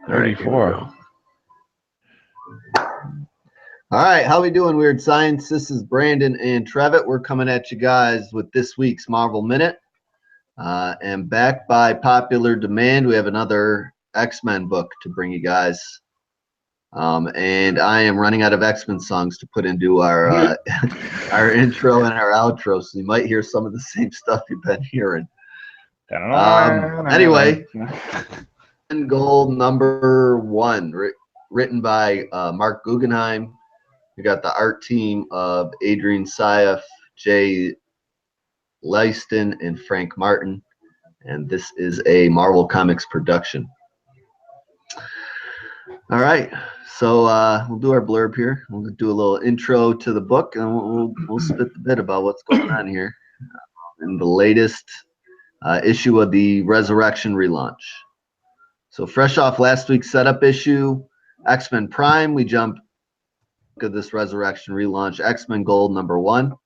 34. All right, how we doing, Weird Science? This is Brandon and Trevitt. We're coming at you guys with this week's Marvel Minute. And back by popular demand, we have another X-Men book to bring you guys. And I am running out of X-Men songs to put into our our intro and our outro, so you might hear some of the same stuff you've been hearing. Anyway, XMen Gold #1, written by Mark Guggenheim. We got the art team of Adrian Syaf, Jay Leiston, and Frank Martin, and this is a Marvel Comics production. All right, so we'll do our blurb here. We'll do a little intro to the book, and we'll spit the bit about what's going on here in the latest issue of the Resurrection relaunch. So fresh off last week's setup issue, X-Men Prime, we jump to this Resurrection relaunch, XMen Gold #1,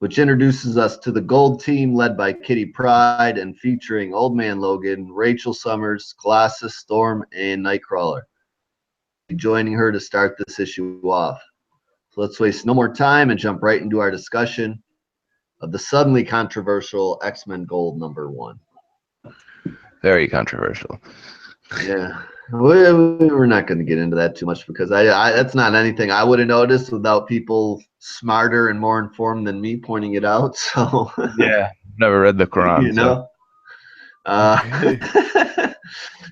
which introduces us to the Gold team led by Kitty Pryde and featuring Old Man Logan, Rachel Summers, Colossus, Storm, and Nightcrawler, joining her to start this issue off. So let's waste no more time and jump right into our discussion of the suddenly controversial XMen Gold #1. Very controversial. Yeah, we're not going to get into that too much because that's not anything I would have noticed without people smarter and more informed than me pointing it out. So yeah, never read the Quran. You know,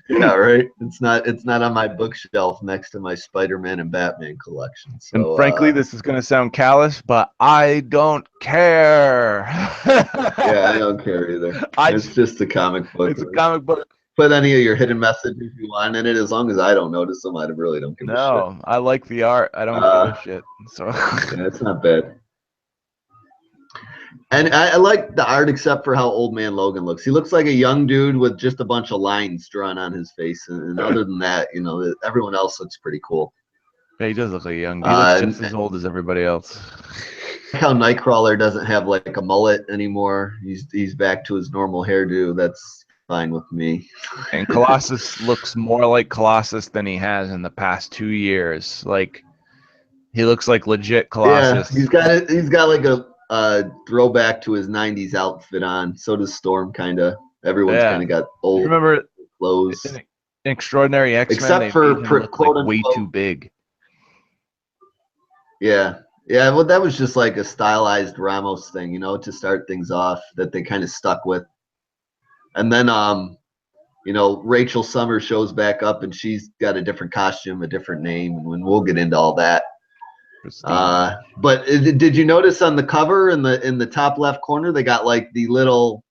yeah, right. It's not on my bookshelf next to my Spider-Man and Batman collection. So, and frankly, this is going to sound callous, but I don't care. Yeah, I don't care either. It's just a comic book. It's a comic book. Put any of your hidden messages you want in it, as long as I don't notice them. I really don't give a shit. No, I like the art. I don't give a shit. So yeah, it's not bad. And I like the art, except for how Old Man Logan looks. He looks like a young dude with just a bunch of lines drawn on his face. And other than that, you know, everyone else looks pretty cool. Yeah, he does look like a young dude. He looks just as old as everybody else. How Nightcrawler doesn't have like a mullet anymore. He's back to his normal hairdo. That's fine with me. And Colossus looks more like Colossus than he has in the past 2 years. Like, he looks like legit Colossus. Yeah, he's got like a throwback to his '90s outfit on. So does Storm, kind of. Everyone's kind of got old clothes. In Extraordinary X-Men, except for look like way too big. Yeah. Yeah, well, that was just like a stylized Ramos thing, you know, to start things off that they kind of stuck with. And then, you know, Rachel Summers shows back up, and she's got a different costume, a different name, and we'll get into all that. But did you notice on the cover in the top left corner, they got like the little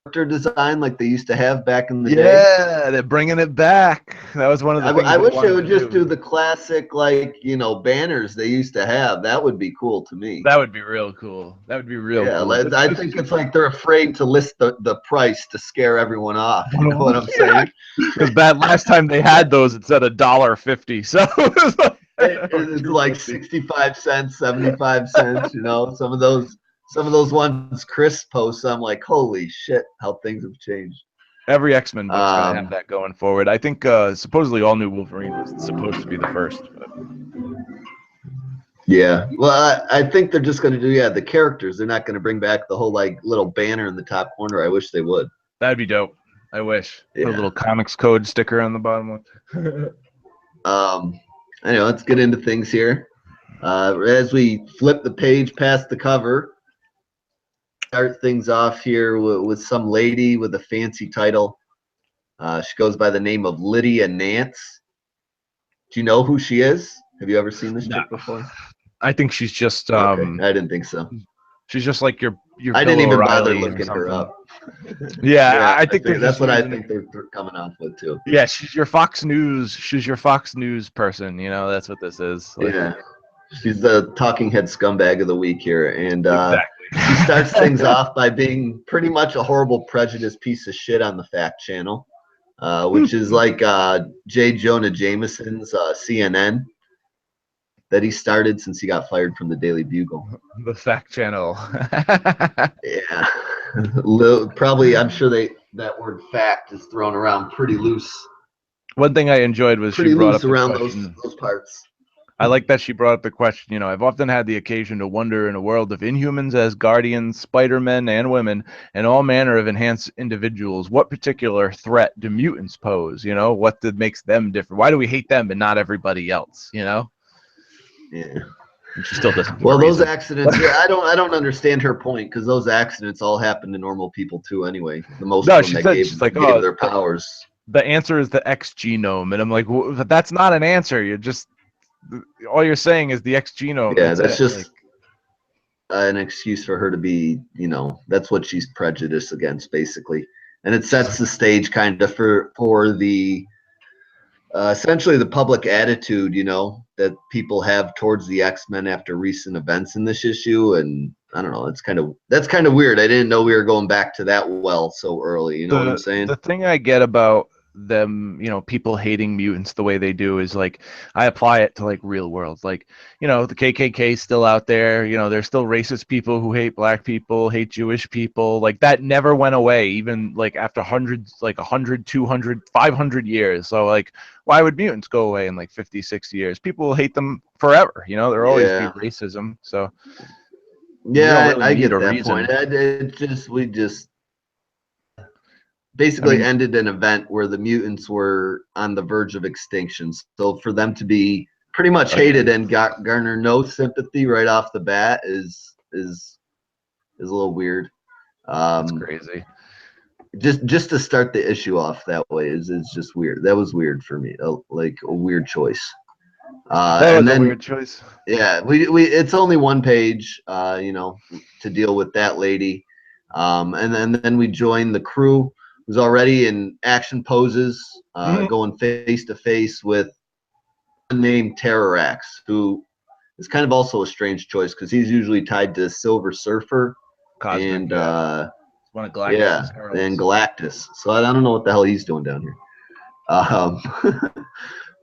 character design like they used to have back in the day? Yeah, they're bringing it back. That was one of the things I wish they would just do the classic, like, you know, banners they used to have. That would be cool to me. That would be real cool. That would be real cool. Yeah, I think it's like they're afraid to list the price to scare everyone off. You know what I'm saying? Because last time they had those, it said $1.50. So it's like 65 cents, 75 cents. You know, some of those ones Chris posts, I'm like, holy shit, how things have changed. Every X-Men book's gonna have that going forward. I think supposedly All New Wolverine was supposed to be the first. But... Yeah, well, I think they're just gonna do the characters. They're not gonna bring back the whole like little banner in the top corner. I wish they would. That'd be dope. I wish. Put a little comics code sticker on the bottom. Anyway, let's get into things here. As we flip the page past the cover, start things off here with some lady with a fancy title. She goes by the name of Lydia Nance. Do you know who she is? Have you ever seen this chick before? I think she's just. Okay. I didn't think so. She's just like your. I didn't even bother looking her up. Yeah, I think that's what I think they're coming off with too. Yeah, she's your Fox News. She's your Fox News person. You know, that's what this is. Like, yeah, she's the talking head scumbag of the week here, and exactly. She starts things off by being pretty much a horrible, prejudiced piece of shit on the Fact Channel, which is like J. Jonah Jameson's CNN that he started since he got fired from the Daily Bugle. The Fact Channel. Yeah. Probably, I'm sure that word fact is thrown around pretty loose One thing I enjoyed was she Pretty brought loose up the around question. those parts. I like that she brought up the question. You know, I've often had the occasion to wonder in a world of inhumans as guardians, Spider-Men and women, and all manner of enhanced individuals, what particular threat do mutants pose? You know, what makes them different? Why do we hate them and not everybody else? You know? Yeah. And she still doesn't give a Well, those reason. accidents, yeah, I don't understand her point, because those accidents all happen to normal people too anyway. The most No, of them she that said she's like, gave oh, their powers. the answer is the X genome, and I'm like, well, but that's not an answer. You're just all you're saying is the X genome. Yeah, That's that's it. just Like, an excuse for her to be, that's what she's prejudiced against, basically. And it sets the stage kind of for the essentially the public attitude, that people have towards the X-Men after recent events in this issue. And I don't know, that's kind of weird. I didn't know we were going back to that well so early. You know what I'm saying? the thing I get about them, you know, people hating mutants the way they do is like I apply it to like real world. Like, you know, the KKK is still out there, you know, there's still racist people who hate black people, hate Jewish people. Like that never went away even like after hundreds, like 100, 200, 500 years. So like why would mutants go away in like 50, 60 years? People will hate them forever, you know, there'll always be Yeah. racism. So we don't Yeah, really I need get a that point. reason. We just I basically mean, ended an event where the mutants were on the verge of extinction. So for them to be pretty much hated again, and garner no sympathy right off the bat is a little weird. that's Um, crazy. just to start the issue off that way is just weird. That was weird for me, like a weird choice. That And was a then weird choice. yeah, we it's only one page, to deal with that lady, and then we join the crew who's already in action poses, going face to face with a named Terrorax, who is kind of also a strange choice because he's usually tied to Silver Surfer Cosmic, and yeah. It's one of yeah, Galactus's and heralds. Galactus. So I don't know what the hell he's doing down here. Um,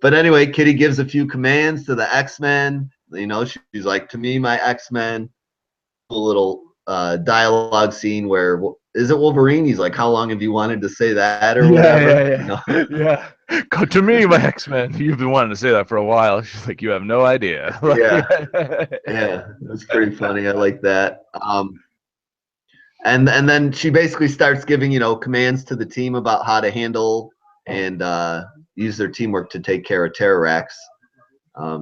but anyway, Kitty gives a few commands to the X-Men. She's like, to me, my X-Men. A little dialogue scene where, is it Wolverine? He's like, how long have you wanted to say that or whatever? Yeah. Go to me, my X-Men. You've been wanting to say that for a while. She's like, you have no idea. Yeah, yeah, that's pretty funny. I like that. And then she basically starts giving commands to the team about how to handle and use their teamwork to take care of Terrorax.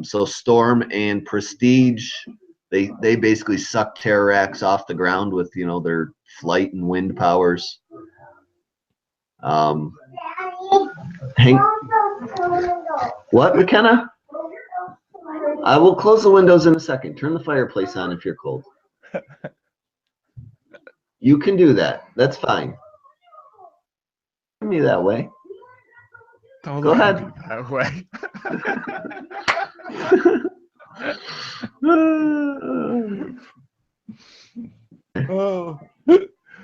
So Storm and Prestige, they basically suck Terrorax off the ground with their flight and wind powers. Hank, what, McKenna? I will close the windows in a second. Turn the fireplace on if you're cold. You can do that. That's fine. Me that way. Don't Go ahead. that way. Oh.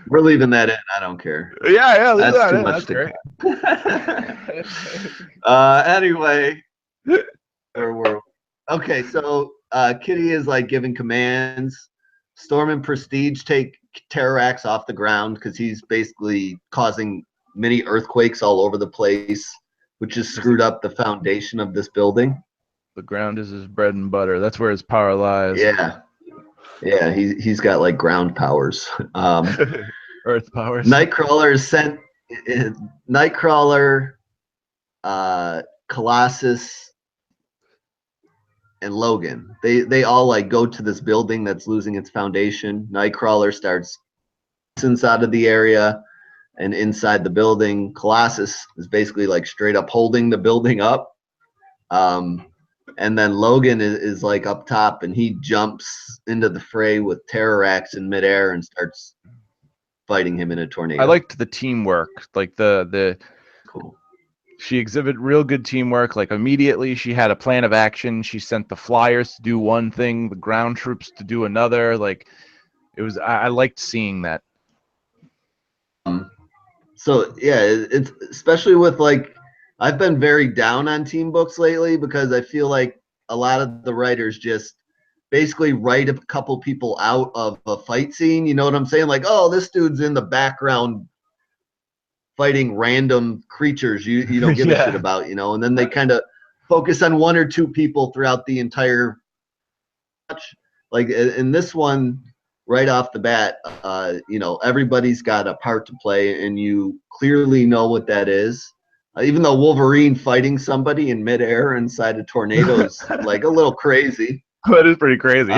We're leaving that in. I don't care. Yeah, leave That's that too in. much That's great. Anyway, where were we? Okay, so Kitty is like giving commands. Storm and Prestige take Terrax off the ground because he's basically causing mini earthquakes all over the place, which has screwed up the foundation of this building. The ground is his bread and butter. That's where his power lies. Yeah, he's got like ground powers. Earth powers. Nightcrawler is sent. Nightcrawler, Colossus, and Logan. They all like go to this building that's losing its foundation. Nightcrawler starts out of the area and inside the building. Colossus is basically like straight up holding the building up. And then Logan is like up top and he jumps into the fray with Terrorax in midair and starts fighting him in a tornado. I liked the teamwork, like the cool. She exhibited real good teamwork. Like immediately, she had a plan of action. She sent the flyers to do one thing, the ground troops to do another. Like it was, I liked seeing that. So yeah, it's especially with like, I've been very down on team books lately because I feel like a lot of the writers just basically write a couple people out of a fight scene. You know what I'm saying? Like, oh, this dude's in the background fighting random creatures you don't give a Yeah. shit about, and then they kind of focus on one or two people throughout the entire match. Like in this one, right off the bat, everybody's got a part to play, and you clearly know what that is. Even though Wolverine fighting somebody in midair inside a tornado is like a little crazy. That is pretty crazy.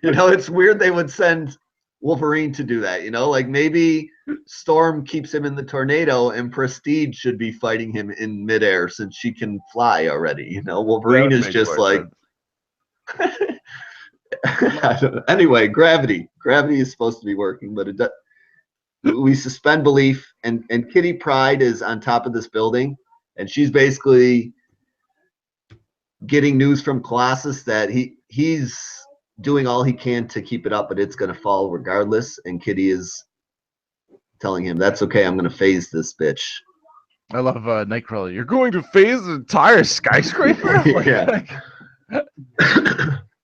It's weird they would send Wolverine to do that. Like maybe Storm keeps him in the tornado, and Prestige should be fighting him in midair since she can fly already. Wolverine is just like. Anyway, gravity is supposed to be working, but we suspend belief, and Kitty Pryde is on top of this building, and she's basically getting news from Colossus that he's doing all he can to keep it up, but it's going to fall regardless. And Kitty is telling him, "That's okay. I'm going to phase this bitch." I love Nightcrawler. You're going to phase the entire skyscraper? Yeah.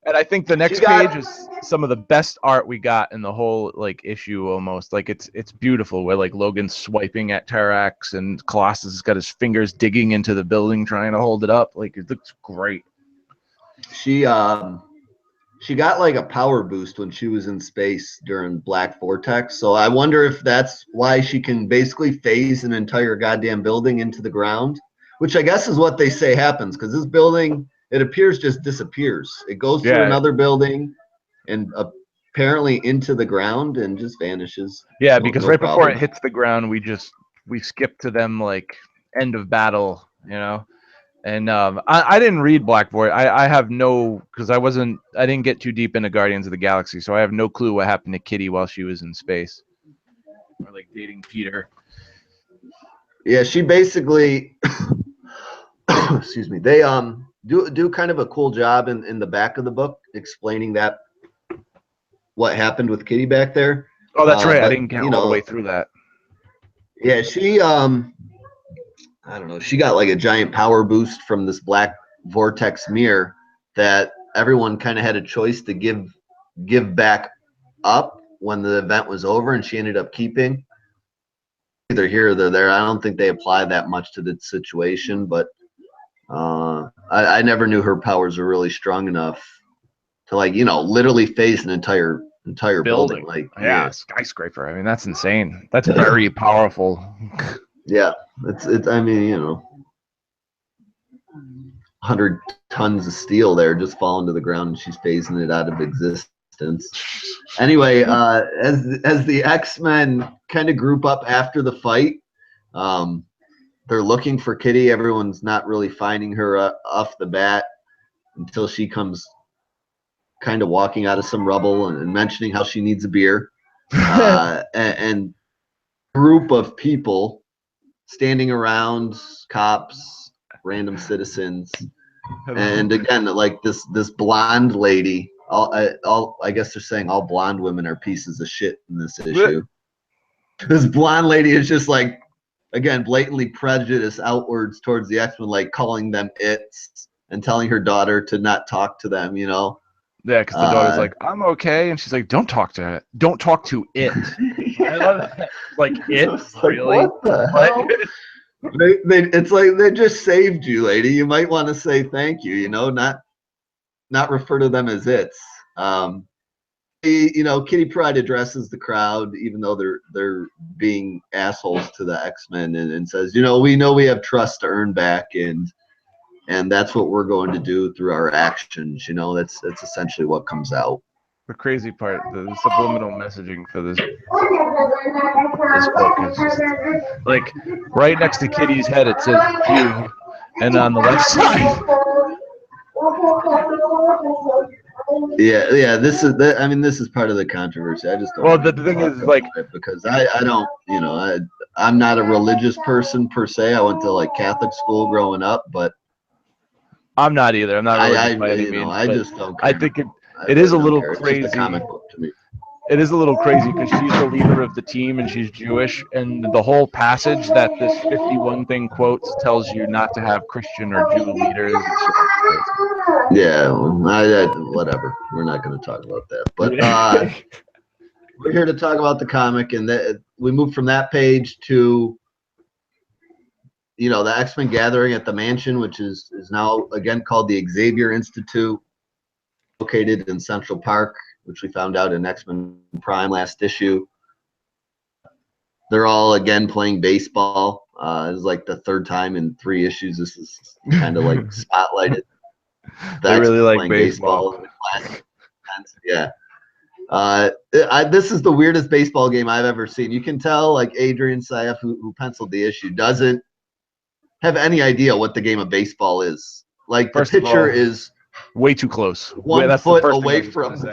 And I think the next page is some of the best art we got in the whole issue almost. Like it's beautiful where Logan's swiping at Terax and Colossus has got his fingers digging into the building trying to hold it up. It looks great. She got a power boost when she was in space during Black Vortex. So I wonder if that's why she can basically phase an entire goddamn building into the ground, which I guess is what they say happens, because this building, it appears, just disappears. It goes through another building and apparently into the ground and just vanishes. Yeah, because right before it hits the ground, we skip to them end of battle, And I didn't read Black Void. I have no, because I didn't get too deep into Guardians of the Galaxy, so I have no clue what happened to Kitty while she was in space, or dating Peter. Yeah, she basically, excuse me. They do kind of a cool job in the back of the book explaining that what happened with Kitty back there. Oh, that's right. I didn't get all the way through that. Yeah, she I don't know. She got a giant power boost from this Black Vortex mirror that everyone kind of had a choice to give back up when the event was over, and she ended up keeping. Either here or there. I don't think they apply that much to the situation, but I never knew her powers were really strong enough to literally phase an entire building. Skyscraper. I mean, that's insane. That's very powerful. Yeah, it's. I mean, 100 tons of steel there just falling to the ground, and she's phasing it out of existence. Anyway, as the X-Men kind of group up after the fight, they're looking for Kitty. Everyone's not really finding her off the bat until she comes kind of walking out of some rubble and mentioning how she needs a beer. And group of people standing around, cops, random citizens, and again, this blonde lady. I guess they're saying all blonde women are pieces of shit in this issue. This blonde lady is just again, blatantly prejudiced outwards towards the X-Men, calling them its and telling her daughter to not talk to them. Yeah, because the daughter's I'm okay, and she's don't talk to it. Don't talk to it. I love that. It really. What the hell? It's they just saved you, lady. You might want to say thank you. Not refer to them as its. Kitty Pryde addresses the crowd, even though they're being assholes to the X-Men, and says, we know we have trust to earn back, and that's what we're going to do through our actions. That's essentially what comes out. The crazy part, the subliminal messaging for this book is just right next to Kitty's head it says "you," and on the left side. Yeah. This is part of the controversy. I just don't. Well, the thing is, because I don't, I'm not a religious person per se. I went to Catholic school growing up, but I'm not either. I'm not religious by any means. I just don't care. I think it is a little crazy. It's just a comic book to me. It is a little crazy because she's the leader of the team and she's Jewish, and the whole passage that this 51 thing quotes tells you not to have Christian or Jew leaders. Yeah, whatever. We're not going to talk about that. But we're here to talk about the comic, and we moved from that page to, you know, the X-Men gathering at the mansion, which is now again called the Xavier Institute, located in Central Park, which we found out in X-Men Prime last issue. They're all again playing baseball. It's like the third time in 3 issues. This is kind of like spotlighted. They really like playing baseball. Yeah. This is the weirdest baseball game I've ever seen. You can tell, like, Adrian Saif, who penciled the issue, doesn't have any idea what the game of baseball is. Like, the pitcher is way too close. One foot away from.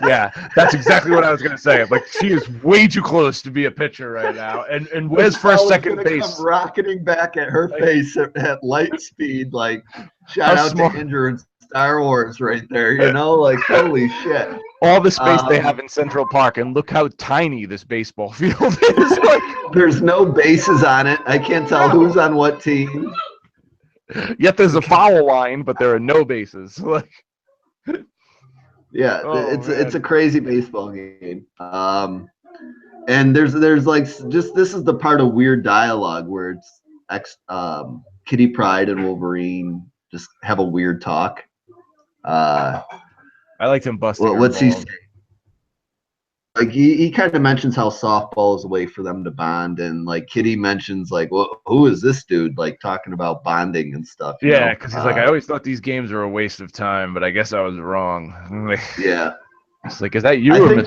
Yeah, that's exactly what I was gonna say. Like, she is way too close to be a pitcher right now, and Wes first, second base, come rocketing back at her face at light speed, like shout out to Andrew in Star Wars right there. You know, like holy shit. All the space they have in Central Park, and look how tiny this baseball field is. Like, there's no bases on it. I can't tell who's on what team. Yet there's a foul line, but there are no bases. Like. Yeah, it's a crazy baseball game. And there's like just this is the part of weird dialogue where it's Kitty Pryde and Wolverine just have a weird talk. I liked him busting. What's he say? Like he kind of mentions how softball is a way for them to bond, and like Kitty mentions like, well, who is this dude? Like talking about bonding and stuff. Yeah, because he's like, I always thought these games were a waste of time, but I guess I was wrong. Yeah. It's like, is that you? I think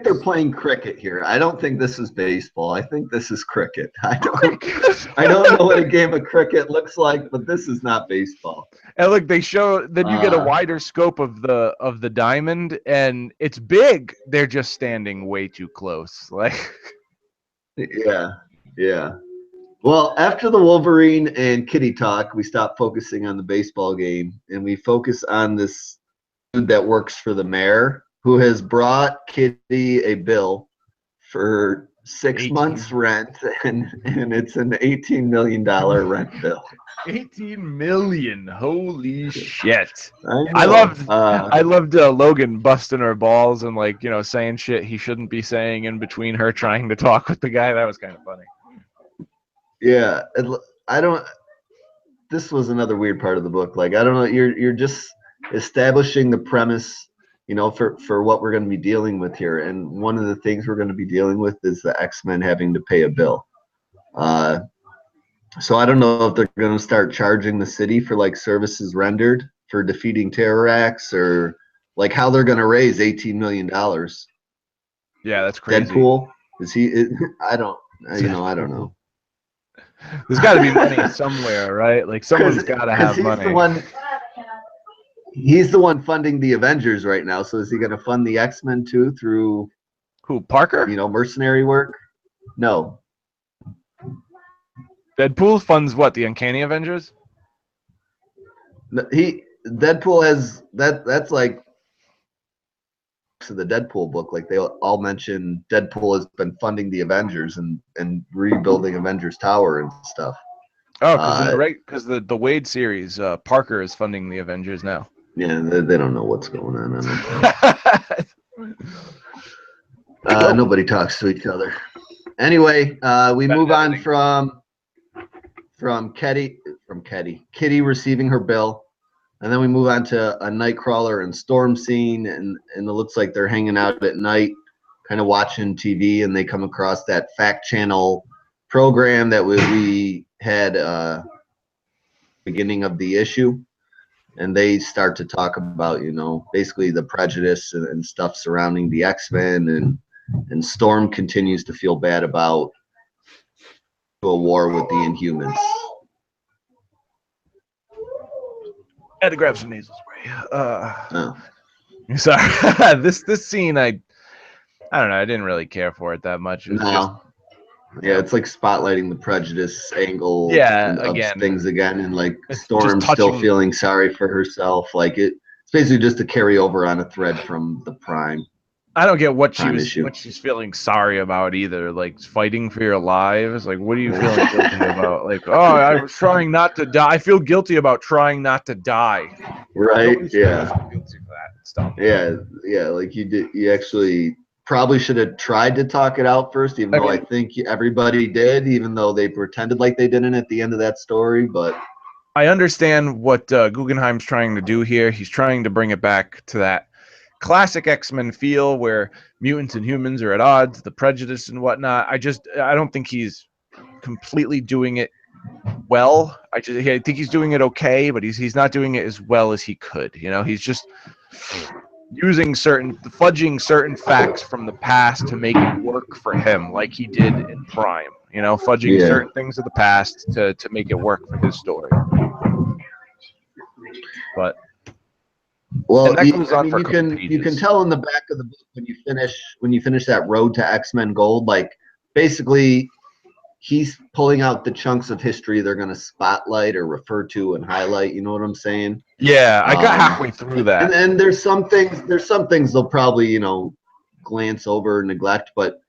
they're playing cricket here. I don't think this is baseball. I think this is cricket. I don't know what a game of cricket looks like, but this is not baseball. And look, they show then you get a wider scope of the diamond, and it's big. They're just standing way too close. Like, yeah. Well, after the Wolverine and Kitty talk, we stop focusing on the baseball game, and we focus on this dude that works for the mayor, who has brought Kitty a bill for 6 months rent, and it's an $18 million rent bill. 18 million! Holy shit! I loved Logan busting her balls and, like, you know, saying shit he shouldn't be saying in between her trying to talk with the guy. That was kind of funny. Yeah, this was another weird part of the book. Like, I don't know, you're just establishing the premise, you know, for what we're going to be dealing with here. And one of the things we're going to be dealing with is the X-Men having to pay a bill. So I don't know if they're going to start charging the city for like services rendered for defeating terror acts, or like how they're going to raise $18 million. Yeah, that's crazy. Deadpool, I don't know. There's got to be money somewhere, right? Like, someone's got to have money. He's the one funding the Avengers right now. So is he going to fund the X-Men too through who? Parker? You know, mercenary work? No. Deadpool funds what? The Uncanny Avengers? Deadpool has that's like to the Deadpool book. Like they all mention Deadpool has been funding the Avengers and rebuilding Avengers Tower and stuff. Oh, because the Wade series, Parker is funding the Avengers now. Yeah, they don't know what's going on. Nobody talks to each other. Anyway, we move on from Kitty receiving her bill, and then we move on to a Nightcrawler and Storm scene, and it looks like they're hanging out at night, kind of watching TV, and they come across that Fact Channel program that we had beginning of the issue, and they start to talk about, you know, basically the prejudice and stuff surrounding the X-Men, and Storm continues to feel bad about a war with the Inhumans. I had to grab some nasal spray. Sorry. This scene, I don't know. I didn't really care for it that much. It was yeah, it's like spotlighting the prejudice angle. Of things again, and like Storm still feeling sorry for herself. Like it's basically just a carryover on a thread from the Prime. I don't get what she's feeling sorry about either. Like, fighting for your lives. Like, what are you feeling guilty about? Like, oh, I was trying not to die. I feel guilty about trying not to die. Right? Yeah. Guilty for that stuff. Yeah. Like you actually probably should have tried to talk it out first, even though I think everybody did, even though they pretended like they didn't at the end of that story. But I understand what Guggenheim's trying to do here. He's trying to bring it back to that classic X-Men feel where mutants and humans are at odds, the prejudice and whatnot. I don't think he's completely doing it well. I think he's doing it okay, but he's not doing it as well as he could. You know, he's just fudging certain facts from the past to make it work for him, like he did in Prime. You know, fudging certain things of the past to make it work for his story. But well, that goes on for you can tell in the back of the book when you finish that road to XMen Gold, like basically he's pulling out the chunks of history they're going to spotlight or refer to and highlight. You know what I'm saying? Yeah, I got halfway through that. And there's some things they'll probably, you know, glance over, neglect, but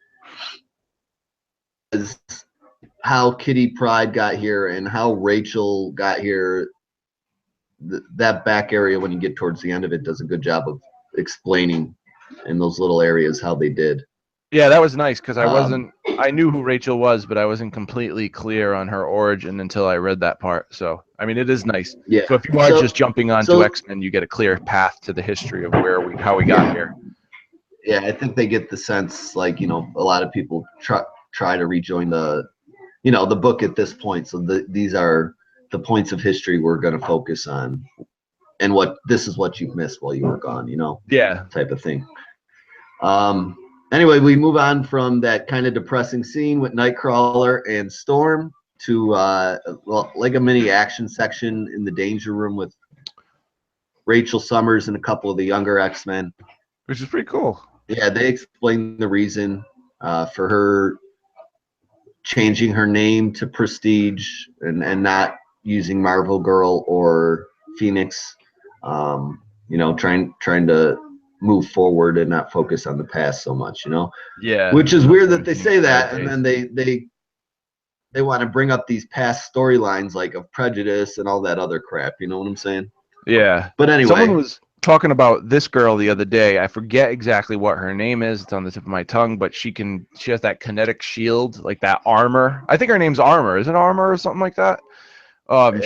how Kitty Pryde got here and how Rachel got here, that back area when you get towards the end of it does a good job of explaining in those little areas how they did. Yeah, that was nice because I knew who Rachel was, but I wasn't completely clear on her origin until I read that part. So, I mean, it is nice. Yeah. So if you are just jumping onto X-Men, you get a clear path to the history of how we got here. Yeah, I think they get the sense, like, you know, a lot of people try to rejoin the book at this point. So these are the points of history we're going to focus on, and this is what you've missed while you were gone, you know? Yeah. Type of thing. Anyway, we move on from that kind of depressing scene with Nightcrawler and Storm to like a mini action section in the Danger Room with Rachel Summers and a couple of the younger X-Men, which is pretty cool. Yeah, they explain the reason for her changing her name to Prestige and not using Marvel Girl or Phoenix. You know, trying to move forward and not focus on the past so much, you know? Yeah. Which is weird that they say that, and then they want to bring up these past storylines like of prejudice and all that other crap, you know what I'm saying? Yeah. But anyway. Someone was talking about this girl the other day. I forget exactly what her name is. It's on the tip of my tongue, but she has that kinetic shield, like that armor. I think her name's Armor. Is it Armor or something like that? I'm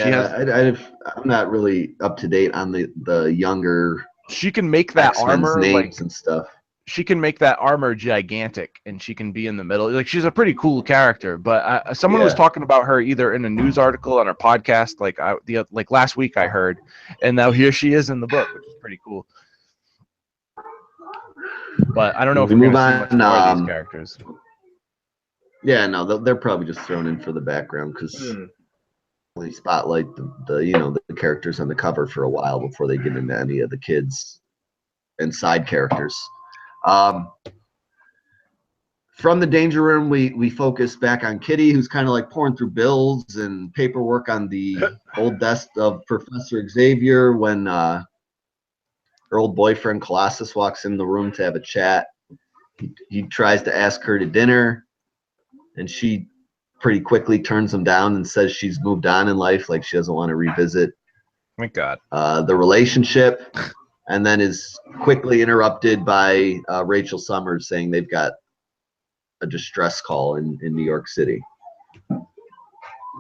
not really up to date on the younger. She can make that X-Men's armor names and stuff. She can make that armor gigantic, and she can be in the middle. Like, she's a pretty cool character. But someone was talking about her either in a news article on her podcast, like last week I heard, and now here she is in the book, which is pretty cool. But I don't know if we're going to see much more of these characters. Yeah, no, they're probably just thrown in for the background because they spotlight the characters on the cover for a while before they get into any of the kids and side characters. From the Danger Room, we focus back on Kitty, who's kind of like pouring through bills and paperwork on the old desk of Professor Xavier when her old boyfriend Colossus walks in the room to have a chat. He tries to ask her to dinner, and she pretty quickly turns him down and says she's moved on in life, like she doesn't want to revisit Thank God. The relationship, and then is quickly interrupted by Rachel Summers saying they've got a distress call in New York City.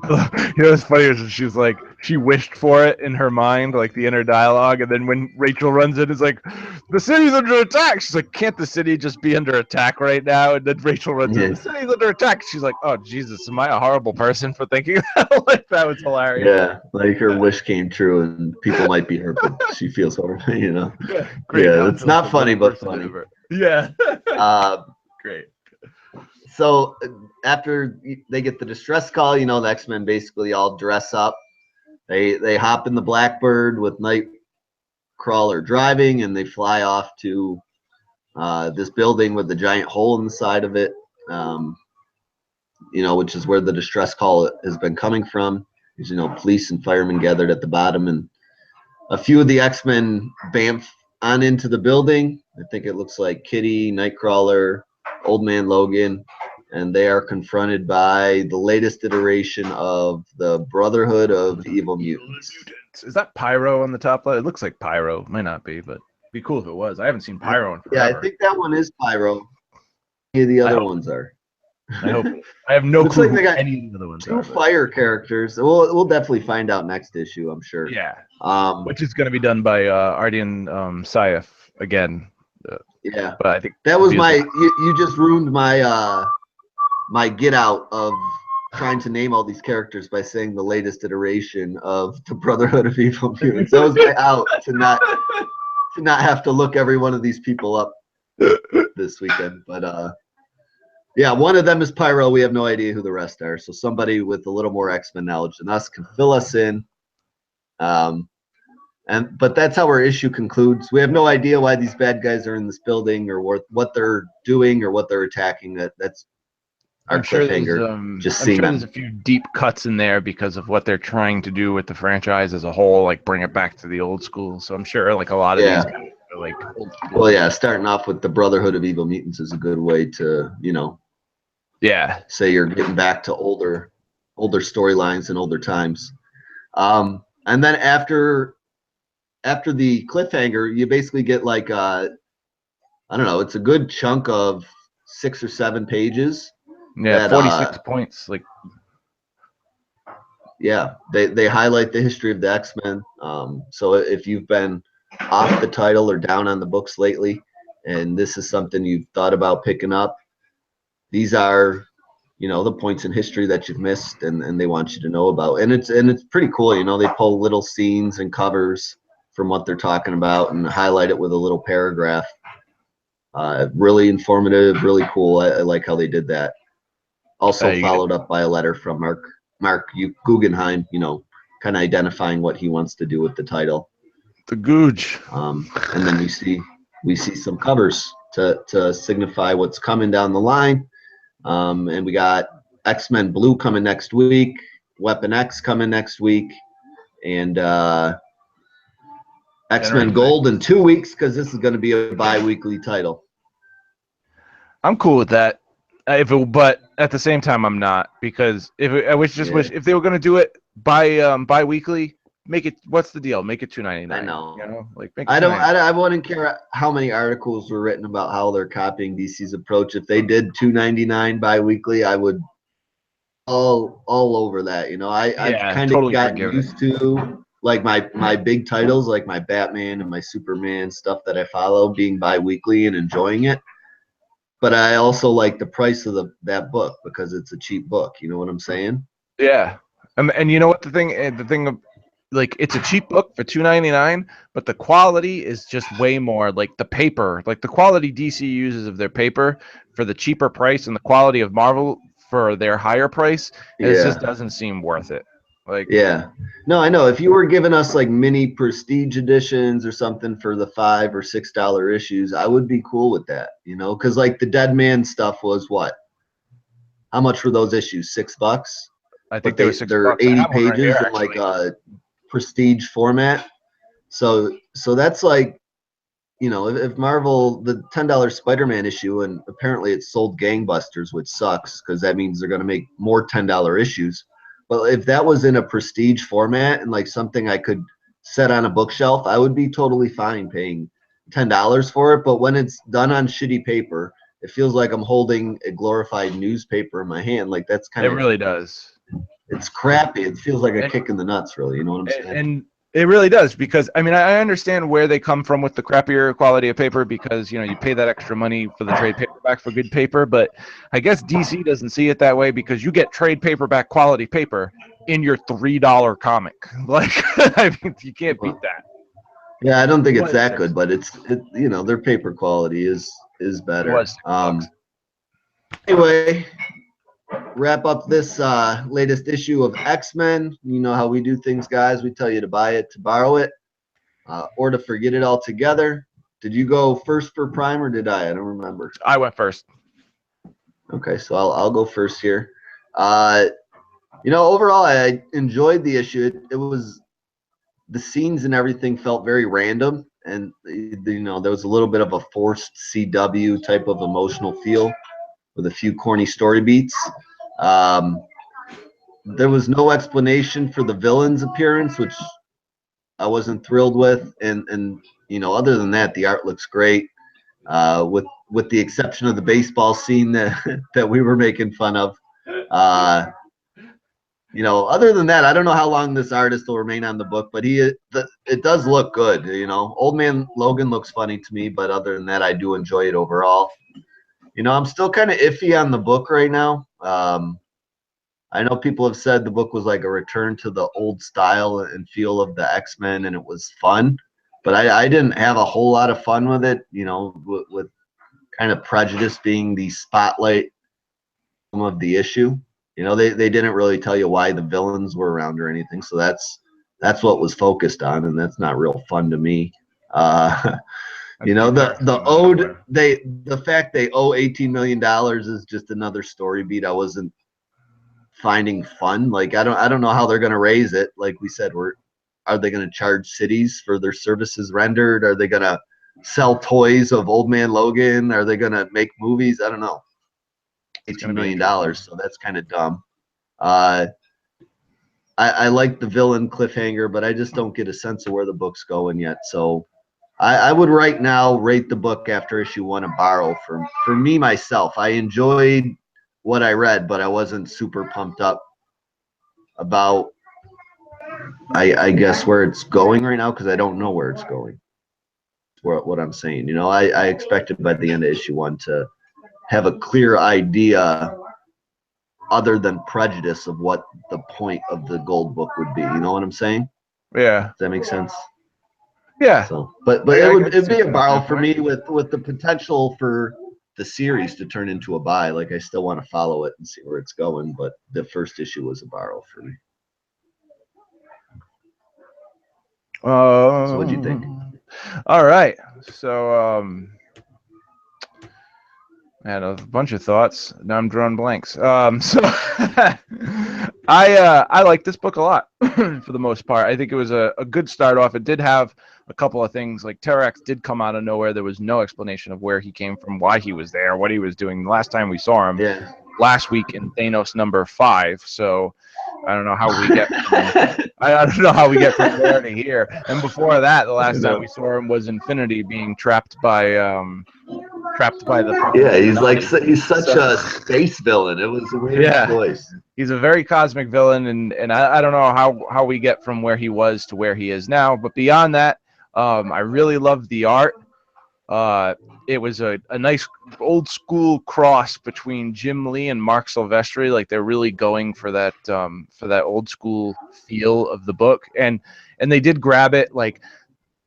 You know what's funny is she's like, she wished for it in her mind, like the inner dialogue, and then when Rachel runs in, it's like, the city's under attack. She's like, can't the city just be under attack right now? And then Rachel runs in, the city's under attack. She's like, oh Jesus, am I a horrible person for thinking that? Like, that was hilarious. Yeah, like her wish came true, and people might be hurt, but she feels horrible, you know. Great, yeah, it's not funny, but funny. Ever. Yeah. Great. So after they get the distress call, you know, the X-Men basically all dress up. They hop in the Blackbird with Nightcrawler driving, and they fly off to this building with the giant hole in the side of it, you know, which is where the distress call has been coming from. There's, you know, police and firemen gathered at the bottom, and a few of the X-Men bamf on into the building. I think it looks like Kitty, Nightcrawler, Old Man Logan, and they are confronted by the latest iteration of the Brotherhood of Evil Mutants. Is that Pyro on the top left? It looks like Pyro. Might not be, but it'd be cool if it was. I haven't seen Pyro in forever. Yeah, I think that one is Pyro. any of the I other hope. ones are. I hope. I have no Looks clue like they who got any of the other ones 2 are. But fire characters. We'll definitely find out next issue, I'm sure. yeah, Um, which is going to be done by Ardian Syaf again. yeah, But I think that was feels my. like You just ruined my my get out of trying to name all these characters by saying the latest iteration of the Brotherhood of Evil Mutants. That was my out to not have to look every one of these people up this weekend. But yeah, one of them is Pyro. We have no idea who the rest are. So somebody with a little more X-Men knowledge than us can fill us in. But that's how our issue concludes. We have no idea why these bad guys are in this building or what they're doing or what they're attacking. That's our I'm sure cliffhanger. Just I'm seeing sure there's them. a few deep cuts in there because of what they're trying to do with the franchise as a whole, like bring it back to the old school. So I'm sure like a lot of these Yeah. guys are like old school. Well, yeah. Starting off with the Brotherhood of Evil Mutants is a good way to, Yeah. say you're getting back to older storylines and older times. And then after the cliffhanger, you basically get like I don't know, it's a good chunk of 6 or 7 pages Yeah, that 46 points. Like, yeah, they highlight the history of the X-Men. So if you've been off the title or down on the books lately, and this is something you've thought about picking up, these are, the points in history that you've missed, and they want you to know about. And it's pretty cool. They pull little scenes and covers from what they're talking about and highlight it with a little paragraph. Really informative, really cool. I like how they did that. Also you get followed up by a letter from Mark Guggenheim, kind of identifying what he wants to do with the title. the Googe. And then we see some covers to signify what's coming down the line. And we got X-Men Blue coming next week, Weapon X coming next week, and X-Men Gold in 2 weeks because this is going to be a bi-weekly title. I'm cool with that. But at the same time, I'm not because wish if they were gonna do it bi-weekly, make it. What's the deal? Make it $2.99. I know. Like make it I wouldn't care how many articles were written about how they're copying DC's approach. If they did $2.99 bi-weekly, I would all over that. I've kind of totally gotten forgive it. used to like my big titles, like my Batman and my Superman stuff that I follow being bi-weekly and enjoying it. But I also like the price of that book because it's a cheap book. You know what I'm saying? Yeah, and you know what the thing like it's a cheap book for $2.99, but the quality is just way more. Like the paper, like the quality DC uses of their paper for the cheaper price, and the quality of Marvel for their higher price, it just doesn't seem worth it. Like yeah, no, I know. If you were giving us like mini prestige editions or something for the $5 or $6 issues, I would be cool with that. Because like the Dead Man stuff was what? How much were those issues? $6? I think But they were $6. they're I 80 have one right here pages in like actually. a prestige format. So that's like, if Marvel, the $10 Spider-Man issue, and apparently it sold gangbusters, which sucks because that means they're going to make more $10 issues. But if that was in a prestige format and like something I could set on a bookshelf, I would be totally fine paying $10 for it. But when it's done on shitty paper, it feels like I'm holding a glorified newspaper in my hand. Like that's It kind of, really does. it's crappy. It feels like a And, kick in the nuts, really. You know what I'm saying? and it really does because I mean I understand where they come from with the crappier quality of paper because you pay that extra money for the trade paperback for good paper, but I guess DC doesn't see it that way because you get trade paperback quality paper in your $3 comic. Like I mean you can't beat that. Yeah, I don't think It it's was that six. good, but their paper quality is It better. was $6. Anyway, wrap up this latest issue of X-Men. You know how we do things, guys. We tell you to buy it, to borrow it, or to forget it altogether. Did you go first for Prime or did I? I don't remember. I went first. Okay, so I'll go first here. Overall, I enjoyed the issue. It was, the scenes and everything felt very random, and there was a little bit of a forced CW type of emotional feel with a few corny story beats. There was no explanation for the villain's appearance, which I wasn't thrilled with, and other than that, the art looks great. with the exception of the baseball scene that that we were making fun of. You know, other than that, I don't know how long this artist will remain on the book, but it does look good. You know, Old Man Logan looks funny to me, but other than that, I do enjoy it overall. You know, I'm still kind of iffy on the book right now. I know people have said the book was like a return to the old style and feel of the X-Men, and it was fun, but I didn't have a whole lot of fun with it. You know, with kind of prejudice being the spotlight of the issue. You know, they didn't really tell you why the villains were around or anything, so that's what was focused on, and that's not real fun to me. You know, the fact they owe $18 million is just another story beat I wasn't finding fun. Like I don't know how they're going to raise it. Like we said, are they going to charge cities for their services rendered? Are they going to sell toys of Old Man Logan? Are they going to make movies? I don't know. $18 million, so that's kind of dumb. I like the villain cliffhanger, but I just don't get a sense of where the book's going yet. So I would right now rate the book after issue 1 a borrow for me myself. I enjoyed what I read, but I wasn't super pumped up about I guess where it's going right now, because I don't know where it's going. What I'm saying, you know, I expected by the end of issue 1 to have a clear idea other than prejudice of what the point of the Gold book would be. You know what I'm saying? Yeah. Does that make sense? Yeah. So, but it'd be a borrow for me with the potential for the series to turn into a buy. Like I still want to follow it and see where it's going, but the first issue was a borrow for me. So what'd you think? All right. So I had a bunch of thoughts. Now I'm drawing blanks. So I like this book a lot for the most part. I think it was a good start off. It did have a couple of things, like Terax did come out of nowhere. There was no explanation of where he came from, why he was there, what he was doing. The last time we saw him, last week in Thanos #5. So I don't know how we get from, I don't know how we get from there to here. And before that, the last time we saw him was Infinity being trapped by the he's like he's such a space villain. It was a weird choice. He's a very cosmic villain, and I don't know how we get from where he was to where he is now. But beyond that, I really loved the art. It was a nice old school cross between Jim Lee and Mark Silvestri. Like they're really going for that old school feel of the book, and they did grab it like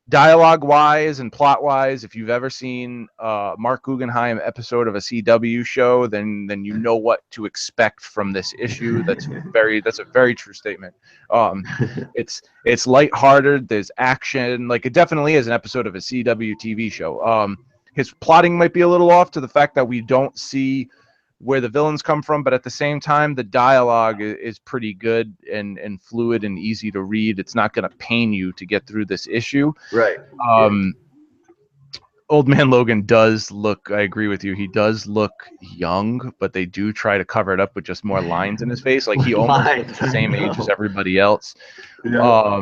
dialogue wise and plot wise. If you've ever seen Mark Guggenheim episode of a CW show, then you know what to expect from this issue. That's a very true statement. It's lighthearted. There's action. Like it definitely is an episode of a CW TV show. His plotting might be a little off to the fact that we don't see where the villains come from, but at the same time, the dialogue is pretty good and fluid and easy to read. It's not going to pain you to get through this issue. Right. Old Man Logan does look, I agree with you, he does look young, but they do try to cover it up with just more lines in his face. Like he almost looks the same age as everybody else. Yeah.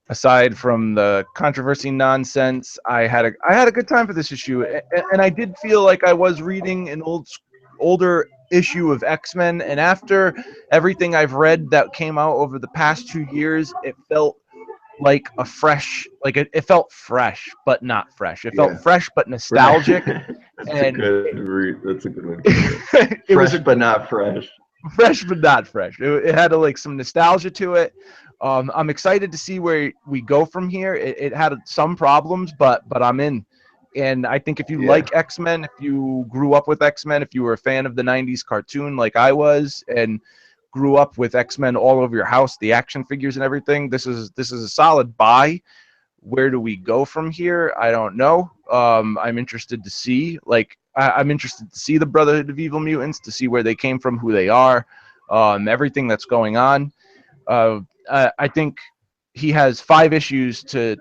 Aside from the controversy nonsense, I had a good time for this issue, and I did feel like I was reading an older issue of X-Men, and after everything I've read that came out over the past 2 years, it felt like a fresh, like it felt fresh but not fresh. It felt fresh but nostalgic. That's a good one. It was but not fresh. Fresh but not fresh. It had like some nostalgia to it. I'm excited to see where we go from here. It had some problems, but I'm in. And I think if you like X-Men, if you grew up with X-Men, if you were a fan of the 90s cartoon like I was, and grew up with X-Men all over your house, the action figures and everything, this is a solid buy. Where do we go from here? I don't know. I'm interested to see. Like I'm interested to see the Brotherhood of Evil Mutants, to see where they came from, who they are, everything that's going on. I think he has 5 issues to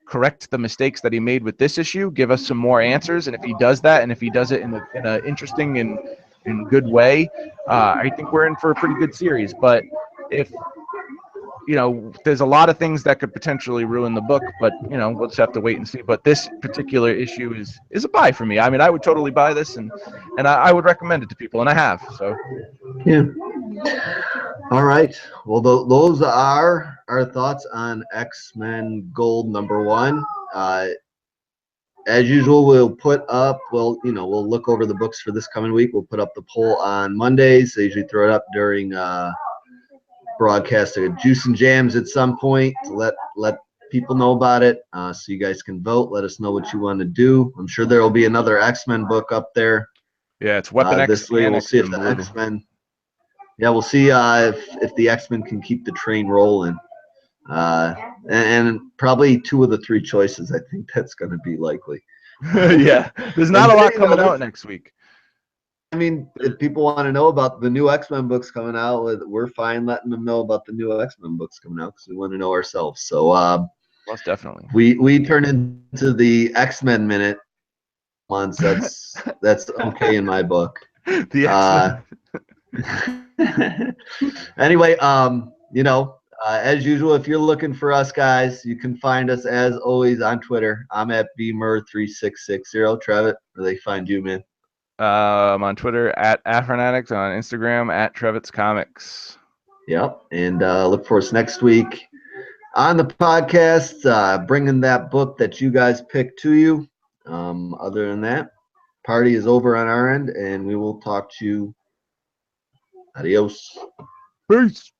correct the mistakes that he made with this issue, give us some more answers, and if he does that, and if he does it in a interesting and good way, I think we're in for a pretty good series. But if you know, there's a lot of things that could potentially ruin the book, but you know, we'll just have to wait and see. But this particular issue is a buy for me. I mean, I would totally buy this, and I would recommend it to people, and I have. So Yeah. All right. Well, those are our thoughts on X-Men Gold #1. As usual, we'll look over the books for this coming week. We'll put up the poll on Mondays. They usually throw it up during broadcast of Juice and Jams at some point to let people know about it, so you guys can vote. Let us know what you want to do. I'm sure there will be another X-Men book up there yeah, it's Weapon X this week. and We'll see if X-Men the Blue. X-Men. Yeah, we'll see if the X-Men can keep the train rolling. And probably 2 of the 3 choices. I think that's going to be likely. Yeah, there's not And a lot you know, coming out next week. I mean, if people want to know about the new X-Men books coming out, we're fine letting them know about the new X-Men books coming out because we want to know ourselves. So Most definitely. we turn into the X-Men minute once. That's okay in my book. The X-Men. Anyway, as usual, if you're looking for us guys, you can find us as always on Twitter. I'm at BMur3660. Trevitt, where they find you, man? I'm on Twitter at AffrinAddict, on Instagram at Trevitz Comics. Yep. And look for us next week on the podcast, bringing that book that you guys picked to you. Other than that, party is over on our end, and we will talk to you. Adios. Peace.